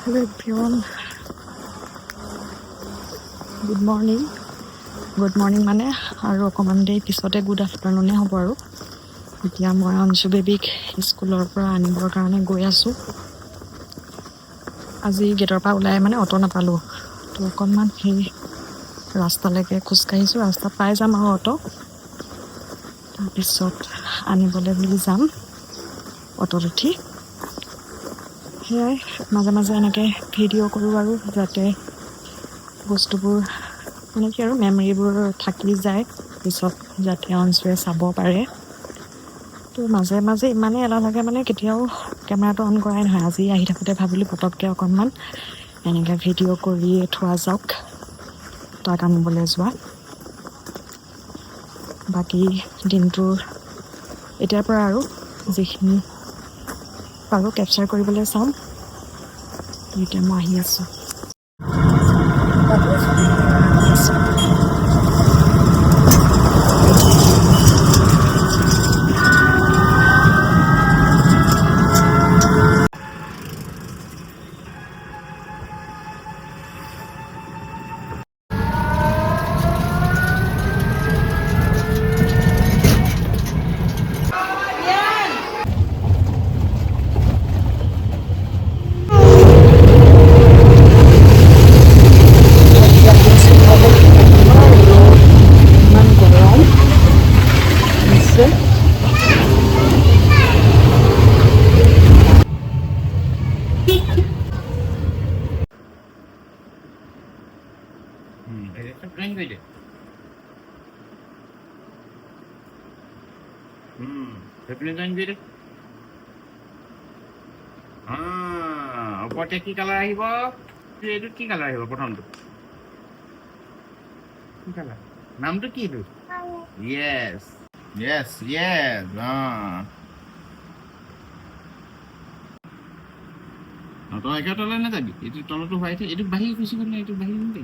Hello everyone, good morning. Good morning মানে আৰু অকণমান দেৰি পিছতে গুড আফটাৰনুনে হ'ব আৰু এতিয়া মই অঞ্জু বেবীক স্কুলৰ পৰা আনিবৰ কাৰণে গৈ আছোঁ। আজি গেটৰ পৰা ওলাই মানে অটো নাপালোঁ, তো অকণমান সেই ৰাস্তালৈকে খোজকাঢ়িছোঁ। ৰাস্তাত পাই যাম আৰু অটো, তাৰপিছত আনিবলৈ বুলি যাম অটোত উঠি। সেয়াই মাজে মাজে এনেকৈ ভিডিঅ' কৰোঁ আৰু যাতে বস্তুবোৰ মানে কি আৰু মেমৰিবোৰ থাকি যায় পিছত, যাতে অঞ্জুৱে চাব পাৰে। তো মাজে মাজে ইমানেই এলাহ লাগে মানে কেতিয়াও কেমেৰাটো অন কৰাই নহয়। আজি আহি থাকোঁতে ভাবিলোঁ পটককৈ অকণমান এনেকৈ ভিডিঅ' কৰিয়ে থোৱা যাওক তাক আনিবলৈ যোৱা। বাকী দিনটোৰ এতিয়াৰ পৰা আৰু যিখিনি পাৰোঁ কেপচাৰ কৰিবলৈ চাম। এতিয়া মই আহি আছোঁ। ইমান গৰম দিছে। ওপৰতে কি কালাৰ আহিব? এইটো কি কালাৰ আহিব? প্ৰথমটো কি কালাৰ? নামটো কি এইটো? য়েছ য়েছ য়েছ। তই একে তলে নাযাবি, এইটো তলতো হোৱাইট, এইটো বাঢ়ি গুচি গ'ল নে? এইটো বাঢ়ি গ'ল নেকি?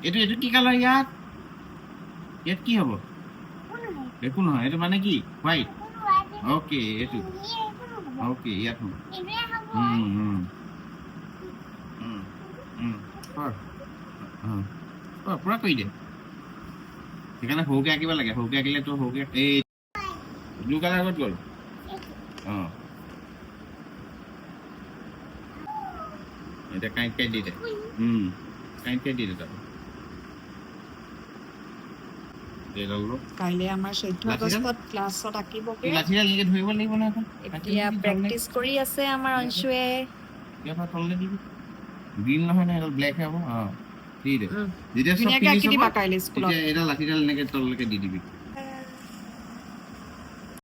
এইটো কি কালাৰ? ইয়াত ইয়াত কি হ'ব? একো নহয়, এইটো মানে কি হোৱাইট? অ'কে, এইটো অ'কে, ইয়াত হ'ব। পুৰা কৰি দে। সেইকাৰণে সৰুকে আঁকিব লাগে, সৰুকে আঁকিলে তোৰ সৰুকে এই ব্লু কালাৰ ক'ত গ'ল? এতিয়া কাঁইট দি দে। কাঁইট দি দে তাত। কাইলৈ আমাৰ 14 আগষ্টত ক্লাছত আঁকিবগৈ। লাঠিডাল এনেকে ধৰিব লাগিব নহয় এখন। এতিয়া প্ৰেক্টিচ কৰি আছে আমাৰ অঞ্জুৱে। ইয়াৰ পৰা তললে দিবি। গ্ৰীণ নহয় নহয়, এইডাল ব্লেক হ'ব। দি দে। যেতিয়া চব ধুনীয়াকৈ ফিনিছ আঁকি হ'ব দিবা কাইলৈ স্কুলত। তেতিয়া এইডাল লাঠিডাল এনেকে তললৈকে দি দিবি।